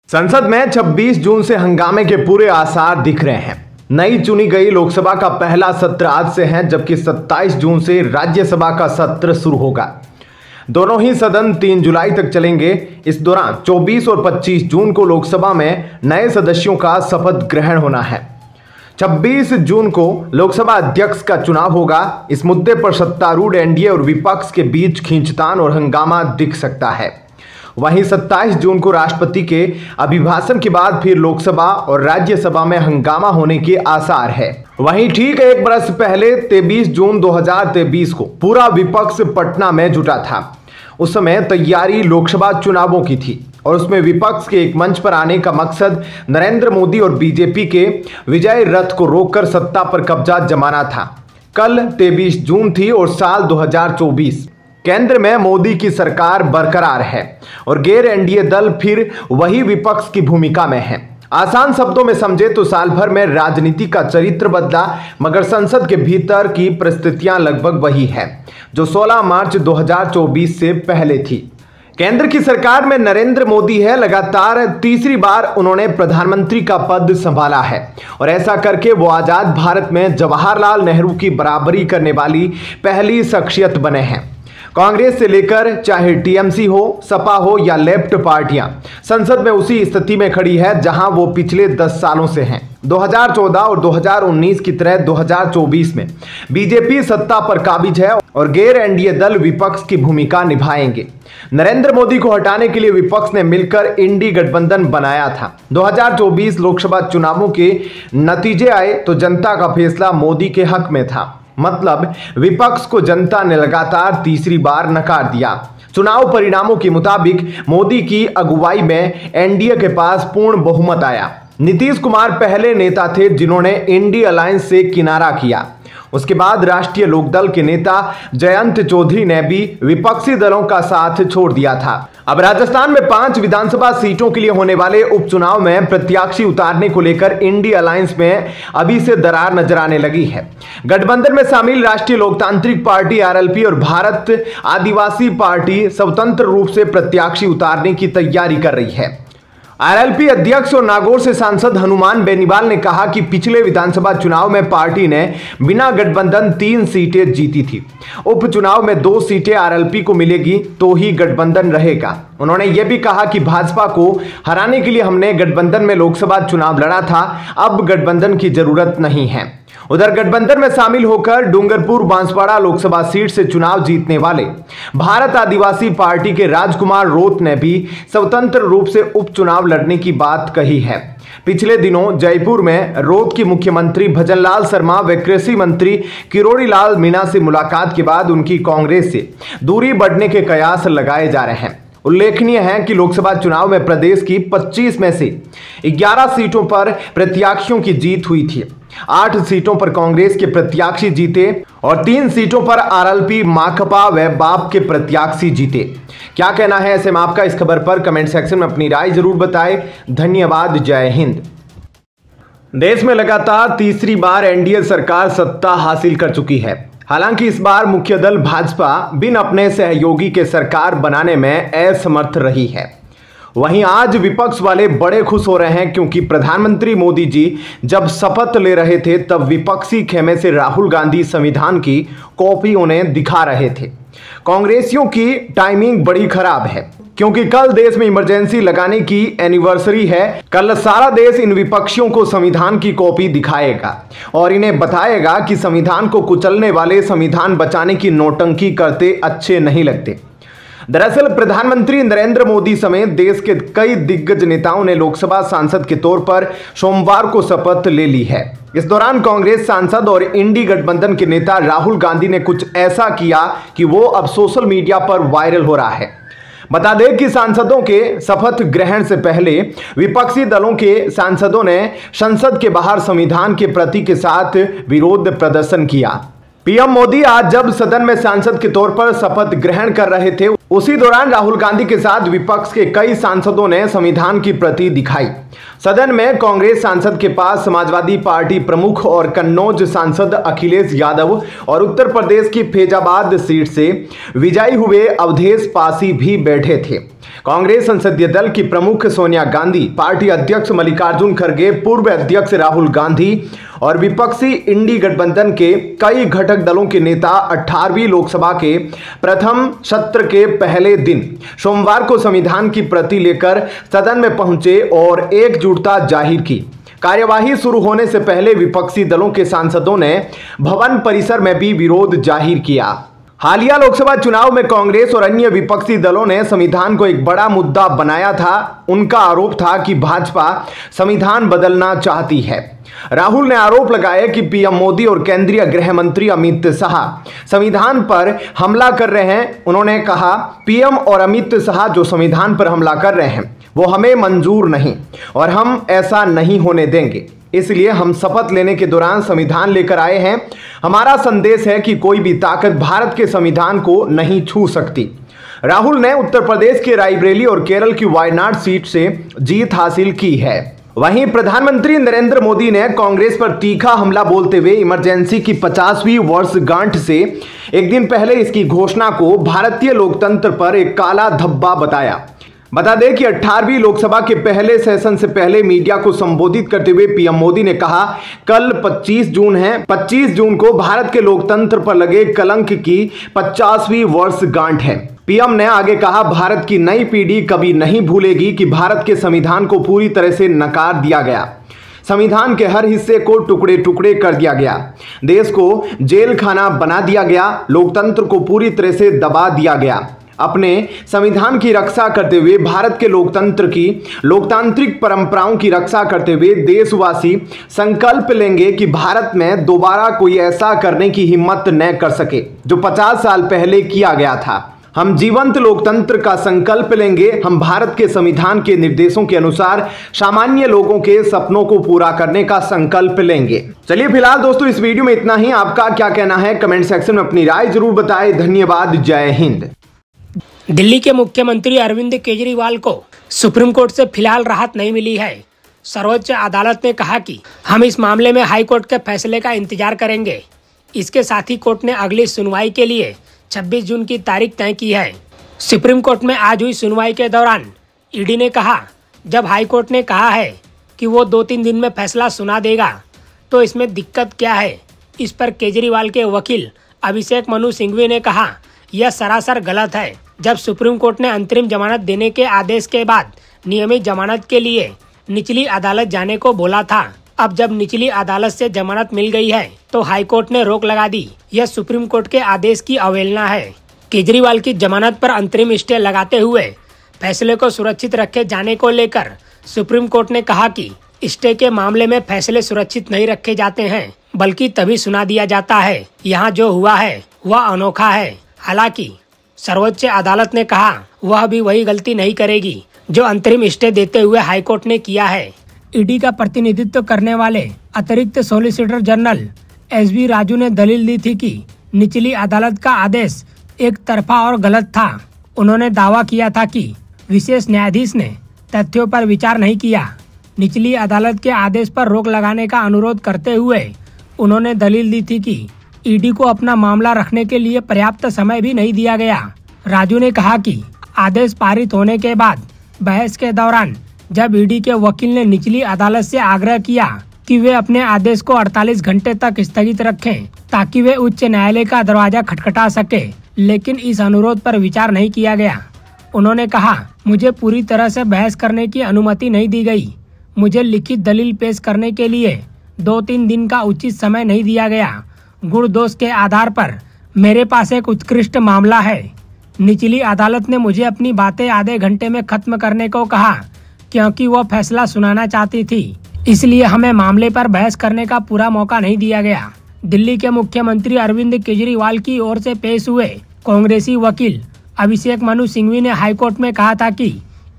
संसद में 26 जून से हंगामे के पूरे आसार दिख रहे हैं। नई चुनी गई लोकसभा का पहला सत्र आज से है, जबकि 27 जून से राज्यसभा का सत्र शुरू होगा। दोनों ही सदन 3 जुलाई तक चलेंगे। इस दौरान 24 और 25 जून को लोकसभा में नए सदस्यों का शपथ ग्रहण होना है। 26 जून को लोकसभा अध्यक्ष का चुनाव होगा। इस मुद्दे पर सत्तारूढ़ एनडीए और विपक्ष के बीच खींचतान और हंगामा दिख सकता है। वहीं 27 जून को राष्ट्रपति के अभिभाषण के बाद फिर लोकसभा और राज्यसभा में हंगामा होने के आसार है। वहीं ठीक एक बरस पहले 23 जून 2023 को पूरा विपक्ष पटना में जुटा था। उस समय तैयारी लोकसभा चुनावों की थी और उसमें विपक्ष के एक मंच पर आने का मकसद नरेंद्र मोदी और बीजेपी के विजय रथ को रोककर सत्ता पर कब्जा जमाना था। कल 23 जून थी और साल 2024। केंद्र में मोदी की सरकार बरकरार है और गैर एनडीए दल फिर वही विपक्ष की भूमिका में है। आसान शब्दों में समझे तो साल भर में राजनीति का चरित्र बदला, मगर संसद के भीतर की परिस्थितियां लगभग वही है जो 16 मार्च 2024 से पहले थी। केंद्र की सरकार में नरेंद्र मोदी है। लगातार तीसरी बार उन्होंने प्रधानमंत्री का पद संभाला है और ऐसा करके वो आजाद भारत में जवाहरलाल नेहरू की बराबरी करने वाली पहली शख्सियत बने हैं। कांग्रेस से लेकर चाहे टीएमसी हो, सपा हो या लेफ्ट पार्टियां संसद में उसी स्थिति में खड़ी है जहां वो पिछले 10 सालों से हैं। 2014 और 2019 की तरह 2024 में बीजेपी सत्ता पर काबिज है और गैर एनडीए दल विपक्ष की भूमिका निभाएंगे। नरेंद्र मोदी को हटाने के लिए विपक्ष ने मिलकर इंडी गठबंधन बनाया था। 2024 लोकसभा चुनावों के नतीजे आए तो जनता का फैसला मोदी के हक में था। मतलब विपक्ष को जनता ने लगातार तीसरी बार नकार दिया। चुनाव परिणामों के मुताबिक मोदी की अगुवाई में एनडीए के पास पूर्ण बहुमत आया। नीतीश कुमार पहले नेता थे जिन्होंने इंडी अलायंस से किनारा किया। उसके बाद राष्ट्रीय लोकदल के नेता जयंत चौधरी ने भी विपक्षी दलों का साथ छोड़ दिया था। अब राजस्थान में 5 विधानसभा सीटों के लिए होने वाले उपचुनाव में प्रत्याशी उतारने को लेकर इंडी अलायंस में अभी से दरार नजर आने लगी है। गठबंधन में शामिल राष्ट्रीय लोकतांत्रिक पार्टी आरएलपी और भारत आदिवासी पार्टी स्वतंत्र रूप से प्रत्याशी उतारने की तैयारी कर रही है। आरएलपी अध्यक्ष और नागौर से सांसद हनुमान बेनीवाल ने कहा कि पिछले विधानसभा चुनाव में पार्टी ने बिना गठबंधन 3 सीटें जीती थी। उपचुनाव में 2 सीटें आरएलपी को मिलेगी तो ही गठबंधन रहेगा। उन्होंने यह भी कहा कि भाजपा को हराने के लिए हमने गठबंधन में लोकसभा चुनाव लड़ा था, अब गठबंधन की जरूरत नहीं है। उधर गठबंधन में शामिल होकर डूंगरपुर बांसवाड़ा लोकसभा सीट से चुनाव जीतने वाले भारत आदिवासी पार्टी के राजकुमार रोत ने भी स्वतंत्र रूप से उपचुनाव लड़ने की बात कही है। पिछले दिनों जयपुर में रोत की मुख्यमंत्री भजनलाल शर्मा व कृषि मंत्री किरोड़ी लाल मीणा से मुलाकात के बाद उनकी कांग्रेस से दूरी बढ़ने के कयास लगाए जा रहे हैं। उल्लेखनीय है कि लोकसभा चुनाव में प्रदेश की 25 में से 11 सीटों पर प्रत्याशियों की जीत हुई थी। 8 सीटों पर कांग्रेस के प्रत्याशी जीते और 3 सीटों पर आरएलपी, माकपा व बाप के प्रत्याशी जीते। क्या कहना है ऐसे में आपका इस खबर पर कमेंट सेक्शन में अपनी राय जरूर बताएं। धन्यवाद। जय हिंद। देश में लगातार तीसरी बार एनडीए सरकार सत्ता हासिल कर चुकी है। हालांकि इस बार मुख्य दल भाजपा बिन अपने सहयोगी के सरकार बनाने में असमर्थ रही है। वहीं आज विपक्ष वाले बड़े खुश हो रहे हैं क्योंकि प्रधानमंत्री मोदी जी जब शपथ ले रहे थे तब विपक्षी खेमे से राहुल गांधी संविधान की कॉपी उन्हें दिखा रहे थे। कांग्रेसियों की टाइमिंग बड़ी खराब है क्योंकि कल देश में इमरजेंसी लगाने की एनिवर्सरी है। कल सारा देश इन विपक्षियों को संविधान की कॉपी दिखाएगा और इन्हें बताएगा कि संविधान को कुचलने वाले संविधान बचाने की नौटंकी करते अच्छे नहीं लगते। दरअसल प्रधानमंत्री नरेंद्र मोदी समेत देश के कई दिग्गज नेताओं ने लोकसभा सांसद के तौर पर सोमवार को शपथ ले ली है। इस दौरान कांग्रेस सांसद और इंडी गठबंधन के नेता राहुल गांधी ने कुछ ऐसा किया कि वो अब सोशल मीडिया पर वायरल हो रहा है। बता दें कि सांसदों के शपथ ग्रहण से पहले विपक्षी दलों के सांसदों ने संसद के बाहर संविधान के प्रति के साथ विरोध प्रदर्शन किया। पीएम मोदी आज जब सदन में सांसद के तौर पर शपथ ग्रहण कर रहे थे, उसी दौरान राहुल गांधी के साथ विपक्ष के कई सांसदों ने संविधान की प्रति दिखाई। सदन में कांग्रेस सांसद के पास समाजवादी पार्टी प्रमुख और कन्नौज सांसद अखिलेश यादव और उत्तर प्रदेश की फैजाबाद सीट से विजयी हुए अवधेश पासी भी बैठे थे। कांग्रेस संसदीय दल की प्रमुख सोनिया गांधी, पार्टी अध्यक्ष मल्लिकार्जुन खड़गे, पूर्व अध्यक्ष राहुल गांधी और विपक्षी इंडी गठबंधन के कई घटक दलों के नेता 18वीं लोकसभा के प्रथम सत्र के पहले दिन सोमवार को संविधान की प्रति लेकर सदन में पहुंचे और एकजुटता जाहिर की। कार्यवाही शुरू होने से पहले विपक्षी दलों के सांसदों ने भवन परिसर में भी विरोध जाहिर किया। हालिया लोकसभा चुनाव में कांग्रेस और अन्य विपक्षी दलों ने संविधान को एक बड़ा मुद्दा बनाया था। उनका आरोप था कि भाजपा संविधान बदलना चाहती है। राहुल ने आरोप लगाया कि पीएम मोदी और केंद्रीय गृह मंत्री अमित शाह संविधान पर हमला कर रहे हैं। उन्होंने कहा, पीएम और अमित शाह जो संविधान पर हमला कर रहे हैं वो हमें मंजूर नहीं और हम ऐसा नहीं होने देंगे। इसलिए हम शपथ लेने के दौरान संविधान लेकर आए हैं। हमारा संदेश है कि कोई भी ताकत भारत के संविधान को नहीं छू सकती। राहुल ने उत्तर प्रदेश के रायबरेली और केरल की वायनाड सीट से जीत हासिल की है। वहीं प्रधानमंत्री नरेंद्र मोदी ने कांग्रेस पर तीखा हमला बोलते हुए इमरजेंसी की 50वीं वर्षगांठ से एक दिन पहले इसकी घोषणा को भारतीय लोकतंत्र पर एक काला धब्बा बताया। बता दें कि 18वीं लोकसभा के पहले सेशन से पहले मीडिया को संबोधित करते हुए पीएम मोदी ने कहा, कल 25 जून है। 25 जून को भारत के लोकतंत्र पर लगे कलंक की 50वीं वर्षगांठ है। पीएम ने आगे कहा, भारत की नई पीढ़ी कभी नहीं भूलेगी कि भारत के संविधान को पूरी तरह से नकार दिया गया। संविधान के हर हिस्से को टुकड़े टुकड़े कर दिया गया। देश को जेल खाना बना दिया गया। लोकतंत्र को पूरी तरह से दबा दिया गया। अपने संविधान की रक्षा करते हुए भारत के लोकतंत्र की लोकतांत्रिक परंपराओं की रक्षा करते हुए देशवासी संकल्प लेंगे कि भारत में दोबारा कोई ऐसा करने की हिम्मत न कर सके जो 50 साल पहले किया गया था। हम जीवंत लोकतंत्र का संकल्प लेंगे। हम भारत के संविधान के निर्देशों के अनुसार सामान्य लोगों के सपनों को पूरा करने का संकल्प लेंगे। चलिए फिलहाल दोस्तों इस वीडियो में इतना ही। आपका क्या कहना है कमेंट सेक्शन में अपनी राय जरूर बताएं। धन्यवाद। जय हिंद। दिल्ली के मुख्यमंत्री अरविंद केजरीवाल को सुप्रीम कोर्ट से फिलहाल राहत नहीं मिली है। सर्वोच्च अदालत ने कहा कि हम इस मामले में हाई कोर्ट के फैसले का इंतजार करेंगे। इसके साथ ही कोर्ट ने अगली सुनवाई के लिए 26 जून की तारीख तय की है। सुप्रीम कोर्ट में आज हुई सुनवाई के दौरान ईडी ने कहा, जब हाई कोर्ट ने कहा है कि वो 2-3 दिन में फैसला सुना देगा तो इसमें दिक्कत क्या है। इस पर केजरीवाल के वकील अभिषेक मनु सिंघवी ने कहा, यह सरासर गलत है। जब सुप्रीम कोर्ट ने अंतरिम जमानत देने के आदेश के बाद नियमित जमानत के लिए निचली अदालत जाने को बोला था। अब जब निचली अदालत से जमानत मिल गई है तो हाई कोर्ट ने रोक लगा दी। यह सुप्रीम कोर्ट के आदेश की अवहेलना है। केजरीवाल की जमानत पर अंतरिम स्टे लगाते हुए फैसले को सुरक्षित रखे जाने को लेकर सुप्रीम कोर्ट ने कहा कि स्टे के मामले में फैसले सुरक्षित नहीं रखे जाते हैं बल्कि तभी सुना दिया जाता है। यहाँ जो हुआ है वह अनोखा है। हालांकि सर्वोच्च अदालत ने कहा वह भी वही गलती नहीं करेगी जो अंतरिम स्टे देते हुए हाईकोर्ट ने किया है। ईडी का प्रतिनिधित्व करने वाले अतिरिक्त सॉलिसिटर जनरल एसबी राजू ने दलील दी थी कि निचली अदालत का आदेश एक तरफा और गलत था। उन्होंने दावा किया था कि विशेष न्यायाधीश ने तथ्यों पर विचार नहीं किया। निचली अदालत के आदेश पर रोक लगाने का अनुरोध करते हुए उन्होंने दलील दी थी कि ईडी को अपना मामला रखने के लिए पर्याप्त समय भी नहीं दिया गया। राजू ने कहा कि आदेश पारित होने के बाद बहस के दौरान जब ईडी के वकील ने निचली अदालत से आग्रह किया कि वे अपने आदेश को 48 घंटे तक स्थगित रखें ताकि वे उच्च न्यायालय का दरवाजा खटखटा सके, लेकिन इस अनुरोध पर विचार नहीं किया गया। उन्होंने कहा, मुझे पूरी तरह से बहस करने की अनुमति नहीं दी गई। मुझे लिखित दलील पेश करने के लिए 2-3 दिन का उचित समय नहीं दिया गया। गुण दोष के आधार पर मेरे पास एक उत्कृष्ट मामला है। निचली अदालत ने मुझे अपनी बातें आधे घंटे में खत्म करने को कहा क्योंकि वो फैसला सुनाना चाहती थी, इसलिए हमें मामले पर बहस करने का पूरा मौका नहीं दिया गया। दिल्ली के मुख्यमंत्री अरविंद केजरीवाल की ओर से पेश हुए कांग्रेसी वकील अभिषेक मनु सिंघवी ने हाईकोर्ट में कहा था कि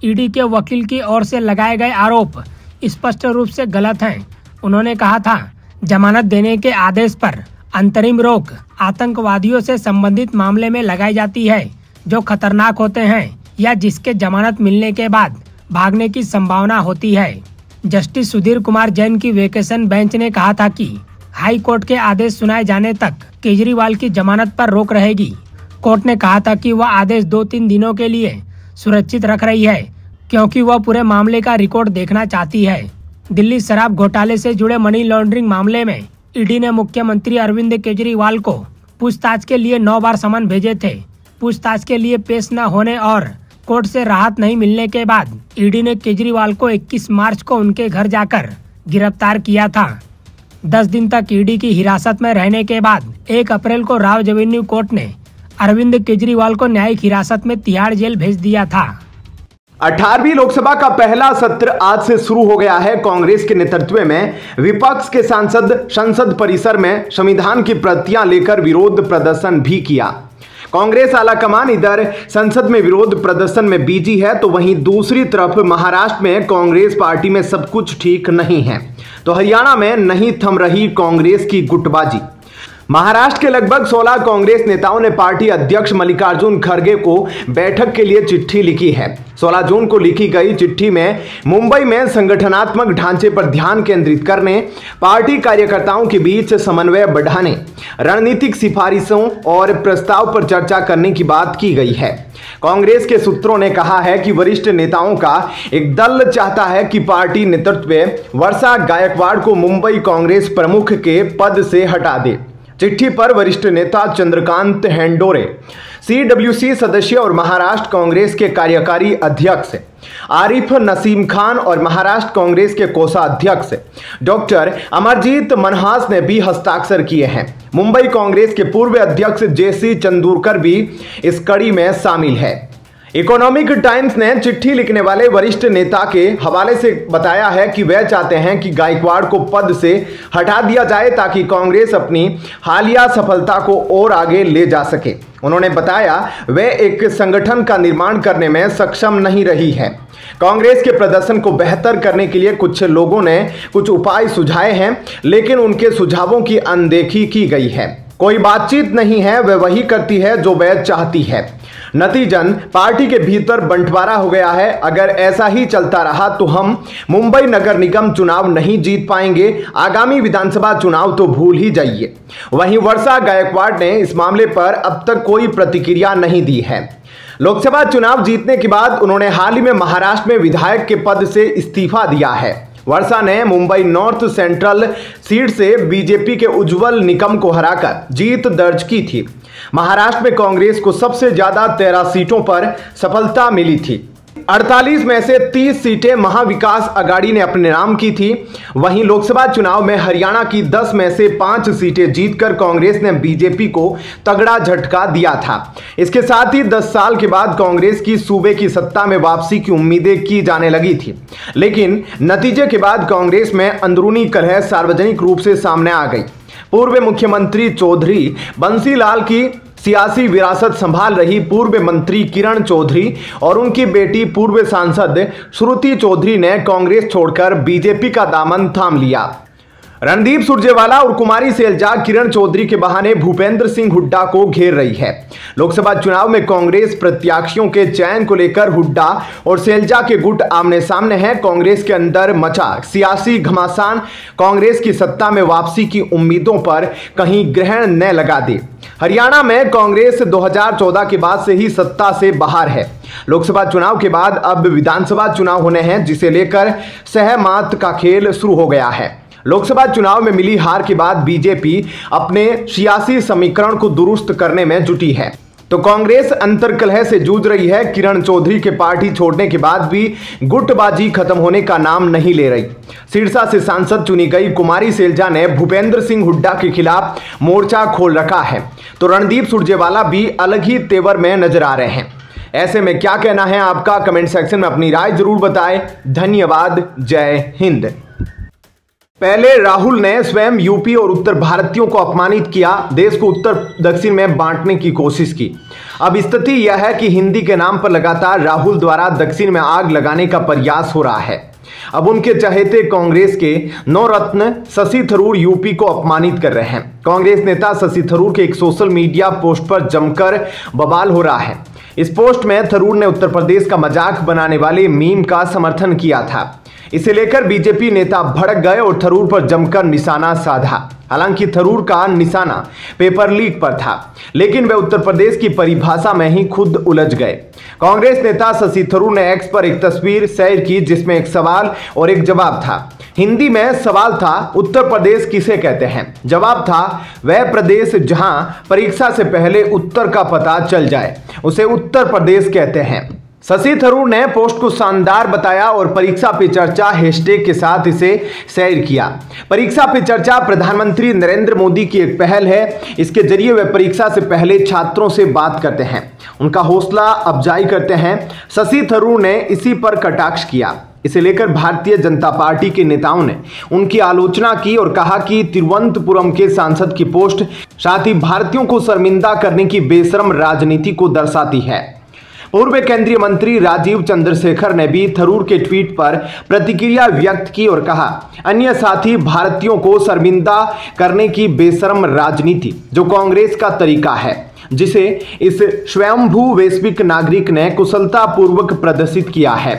ईडी के वकील की ओर से लगाए गए आरोप स्पष्ट रूप से गलत हैं। उन्होंने कहा था, जमानत देने के आदेश पर अंतरिम रोक आतंकवादियों से संबंधित मामले में लगाई जाती है जो खतरनाक होते हैं या जिसके जमानत मिलने के बाद भागने की संभावना होती है। जस्टिस सुधीर कुमार जैन की वेकेशन बेंच ने कहा था कि हाई कोर्ट के आदेश सुनाए जाने तक केजरीवाल की जमानत पर रोक रहेगी। कोर्ट ने कहा था कि वह आदेश 2-3 दिनों के लिए सुरक्षित रख रही है क्योंकि वह पूरे मामले का रिकॉर्ड देखना चाहती है। दिल्ली शराब घोटाले से जुड़े मनी लॉन्ड्रिंग मामले में ईडी ने मुख्यमंत्री अरविंद केजरीवाल को पूछताछ के लिए 9 बार समन भेजे थे। पूछताछ के लिए पेश न होने और कोर्ट से राहत नहीं मिलने के बाद ईडी ने केजरीवाल को 21 मार्च को उनके घर जाकर गिरफ्तार किया था। 10 दिन तक ईडी की हिरासत में रहने के बाद 1 अप्रैल को राव एवेन्यू कोर्ट ने अरविंद केजरीवाल को न्यायिक हिरासत में तिहाड़ जेल भेज दिया था। 18वीं लोकसभा का पहला सत्र आज से शुरू हो गया है। कांग्रेस के नेतृत्व में विपक्ष के सांसद संसद परिसर में संविधान की प्रतियां लेकर विरोध प्रदर्शन भी किया। कांग्रेस आलाकमान इधर संसद में विरोध प्रदर्शन में बिजी है, तो वहीं दूसरी तरफ महाराष्ट्र में कांग्रेस पार्टी में सब कुछ ठीक नहीं है, तो हरियाणा में नहीं थम रही कांग्रेस की गुटबाजी। महाराष्ट्र के लगभग 16 कांग्रेस नेताओं ने पार्टी अध्यक्ष मल्लिकार्जुन खड़गे को बैठक के लिए चिट्ठी लिखी है। 16 जून को लिखी गई चिट्ठी में मुंबई में संगठनात्मक ढांचे पर ध्यान केंद्रित करने, पार्टी कार्यकर्ताओं के बीच समन्वय बढ़ाने, रणनीतिक सिफारिशों और प्रस्ताव पर चर्चा करने की बात की गई है। कांग्रेस के सूत्रों ने कहा है कि वरिष्ठ नेताओं का एक दल चाहता है कि पार्टी नेतृत्व वर्षा गायकवाड़ को मुंबई कांग्रेस प्रमुख के पद से हटा दे। चिट्ठी पर वरिष्ठ नेता चंद्रकांत हेंडोरे, CWC सदस्य और महाराष्ट्र कांग्रेस के कार्यकारी अध्यक्ष आरिफ नसीम खान और महाराष्ट्र कांग्रेस के कोषाध्यक्ष डॉक्टर अमरजीत मनहास ने भी हस्ताक्षर किए हैं। मुंबई कांग्रेस के पूर्व अध्यक्ष JC चंदूरकर भी इस कड़ी में शामिल है। इकोनॉमिक टाइम्स ने चिट्ठी लिखने वाले वरिष्ठ नेता के हवाले से बताया है कि वे चाहते हैं कि गायकवाड़ को पद से हटा दिया जाए ताकि कांग्रेस अपनी हालिया सफलता को और आगे ले जा सके। उन्होंने बताया वे एक संगठन का निर्माण करने में सक्षम नहीं रही है। कांग्रेस के प्रदर्शन को बेहतर करने के लिए कुछ लोगों ने कुछ उपाय सुझाए हैं, लेकिन उनके सुझावों की अनदेखी की गई है। कोई बातचीत नहीं है, वह वही करती है जो वह चाहती है। नतीजन पार्टी के भीतर बंटवारा हो गया है। अगर ऐसा ही चलता रहा तो हम मुंबई नगर निगम चुनाव नहीं जीत पाएंगे। आगामी विधानसभा चुनाव तो भूल ही जाइए। वहीं वर्षा गायकवाड़ ने इस मामले पर अब तक कोई प्रतिक्रिया नहीं दी है। लोकसभा चुनाव जीतने के बाद उन्होंने हाल ही में महाराष्ट्र में विधायक के पद से इस्तीफा दिया है। वर्षा ने मुंबई नॉर्थ सेंट्रल सीट से बीजेपी के उज्जवल निकम को हराकर जीत दर्ज की थी। महाराष्ट्र में कांग्रेस को सबसे ज्यादा 13 सीटों पर सफलता मिली थी। 48 में से 30 सीटें महाविकास अघाड़ी ने अपने नाम की थी। वहीं लोकसभा चुनाव में हरियाणा की 10 में से 5 सीटें जीतकर कांग्रेस ने बीजेपी को तगड़ा झटका दिया था। इसके साथ ही 10 साल के बाद कांग्रेस की सूबे की सत्ता में वापसी की उम्मीदें की जाने लगी थी, लेकिन नतीजे के बाद कांग्रेस में अंदरूनी कलह सार्वजनिक रूप से सामने आ गई। पूर्व मुख्यमंत्री चौधरी बंसीलाल की सियासी विरासत संभाल रही पूर्व मंत्री किरण चौधरी और उनकी बेटी पूर्व सांसद श्रुति चौधरी ने कांग्रेस छोड़कर बीजेपी का दामन थाम लिया। रणदीप सुरजेवाला और कुमारी सैलजा किरण चौधरी के बहाने भूपेंद्र सिंह हुड्डा को घेर रही है। लोकसभा चुनाव में कांग्रेस प्रत्याशियों के चयन को लेकर हुड्डा और सैलजा के गुट आमने सामने हैं। कांग्रेस के अंदर मचा सियासी घमासान कांग्रेस की सत्ता में वापसी की उम्मीदों पर कहीं ग्रहण न लगा दे। हरियाणा में कांग्रेस 2014 के बाद से ही सत्ता से बाहर है। लोकसभा चुनाव के बाद अब विधानसभा चुनाव होने हैं, जिसे लेकर सहमात का खेल शुरू हो गया है। लोकसभा चुनाव में मिली हार के बाद बीजेपी अपने सियासी समीकरण को दुरुस्त करने में जुटी है, तो कांग्रेस अंतर्कलह से जूझ रही है। किरण चौधरी के पार्टी छोड़ने के बाद भी गुटबाजी खत्म होने का नाम नहीं ले रही। सिरसा से सांसद चुनी गई कुमारी सैलजा ने भूपेंद्र सिंह हुड्डा के खिलाफ मोर्चा खोल रखा है, तो रणदीप सुरजेवाला भी अलग ही तेवर में नजर आ रहे हैं। ऐसे में क्या कहना है आपका? कमेंट सेक्शन में अपनी राय जरूर बताएं। धन्यवाद। जय हिंद। पहले राहुल ने स्वयं यूपी और उत्तर भारतीयों को अपमानित किया, देश को उत्तर दक्षिण में बांटने की कोशिश की। अब स्थिति यह है कि हिंदी के नाम पर लगातार राहुल द्वारा दक्षिण में आग लगाने का प्रयास हो रहा है। अब उनके चहेते कांग्रेस के नवरत्न शशि थरूर यूपी को अपमानित कर रहे हैं। कांग्रेस नेता शशि थरूर के एक सोशल मीडिया पोस्ट पर जमकर बवाल हो रहा है। इस पोस्ट में थरूर ने उत्तर प्रदेश का मजाक बनाने वाले मीम का समर्थन किया था। इसे लेकर बीजेपी नेता भड़क गए और थरूर पर जमकर निशाना साधा। हालांकि थरूर का निशाना पेपर लीक पर था, लेकिन वे उत्तर प्रदेश की परिभाषा में ही खुद उलझ गए। कांग्रेस नेता शशि थरूर ने एक्स पर एक तस्वीर शेयर की जिसमें एक सवाल और एक जवाब था। हिंदी में सवाल था, उत्तर प्रदेश किसे कहते हैं? जवाब था, वह प्रदेश जहां परीक्षा से पहले उत्तर का पता चल जाए उसे उत्तर प्रदेश कहते हैं। शशि थरूर ने पोस्ट को शानदार बताया और परीक्षा पे चर्चा हैशटैग के साथ इसे शेयर किया। परीक्षा पे चर्चा प्रधानमंत्री नरेंद्र मोदी की एक पहल है। इसके जरिए वे परीक्षा से पहले छात्रों से बात करते हैं, उनका हौसला अफजाई करते हैं। शशि थरूर ने इसी पर कटाक्ष किया। इसे लेकर भारतीय जनता पार्टी के नेताओं ने उनकी आलोचना की और कहा कि तिरुवनंतपुरम के सांसद की पोस्ट साथ ही भारतीयों को शर्मिंदा करने की बेशरम राजनीति को दर्शाती है। पूर्व केंद्रीय मंत्री राजीव चंद्रशेखर ने भी थरूर के ट्वीट पर प्रतिक्रिया व्यक्त की और कहा, अन्य साथी भारतीयों को शर्मिंदा करने की बेशरम राजनीति जो कांग्रेस का तरीका है, जिसे इस स्वयंभू वैश्विक नागरिक ने कुशलतापूर्वक प्रदर्शित किया है।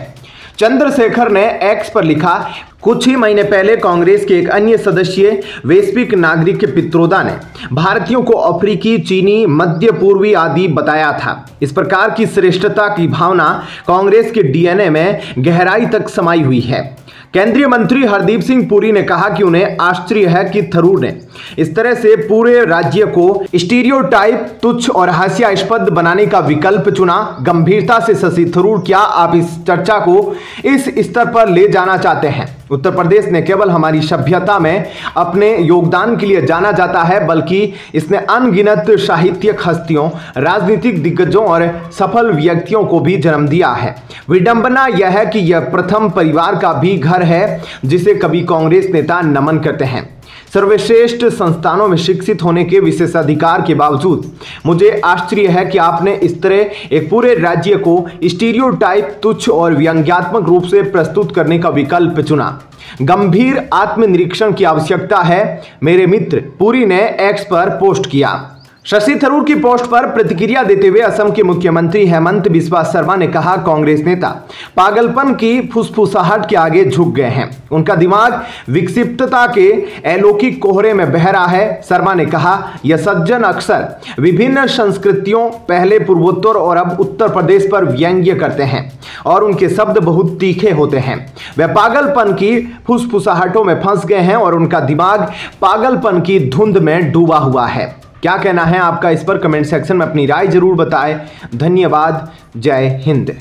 चंद्रशेखर ने एक्स पर लिखा, कुछ ही महीने पहले कांग्रेस के एक अन्य सदस्य वैश्विक नागरिक पित्रोदा ने भारतीयों को अफ्रीकी, चीनी, मध्य पूर्वी आदि बताया था। इस प्रकार की श्रेष्ठता की भावना कांग्रेस के डीएनए में गहराई तक समाई हुई है। केंद्रीय मंत्री हरदीप सिंह पुरी ने कहा कि उन्हें आश्चर्य है कि थरूर ने इस तरह से पूरे राज्य को स्टीरियोटाइप, तुच्छ और हास्यास्पद बनाने का विकल्प चुना। गंभीरता से शशि थरूर, क्या आप इस चर्चा को इस स्तर पर ले जाना चाहते हैं? उत्तर प्रदेश ने केवल हमारी सभ्यता में अपने योगदान के लिए जाना जाता है, बल्कि इसने अनगिनत साहित्यिक हस्तियों, राजनीतिक दिग्गजों और सफल व्यक्तियों को भी जन्म दिया है। विडंबना यह है कि यह प्रथम परिवार का भी घर है जिसे कभी कांग्रेस नेता नमन करते हैं। सर्वश्रेष्ठ संस्थानों में शिक्षित होने के विशेषाधिकार के बावजूद मुझे आश्चर्य है कि आपने इस तरह एक पूरे राज्य को स्टीरियोटाइप, तुच्छ और व्यंग्यात्मक रूप से प्रस्तुत करने का विकल्प चुना। गंभीर आत्मनिरीक्षण की आवश्यकता है, मेरे मित्र, पुरी ने एक्स पर पोस्ट किया। शशि थरूर की पोस्ट पर प्रतिक्रिया देते हुए असम के मुख्यमंत्री हेमंत बिस्वा शर्मा ने कहा, कांग्रेस नेता पागलपन की फुसफुसाहट के आगे झुक गए हैं। उनका दिमाग विक्षिप्तता के अलौकिक कोहरे में बह रहा है। शर्मा ने कहा, यह सज्जन अक्सर विभिन्न संस्कृतियों, पहले पूर्वोत्तर और अब उत्तर प्रदेश पर व्यंग्य करते हैं और उनके शब्द बहुत तीखे होते हैं। वे पागलपन की फुसफुसाहटों में फंस गए हैं और उनका दिमाग पागलपन की धुंध में डूबा हुआ है। क्या कहना है आपका इस पर? कमेंट सेक्शन में अपनी राय जरूर बताएं। धन्यवाद। जय हिंद।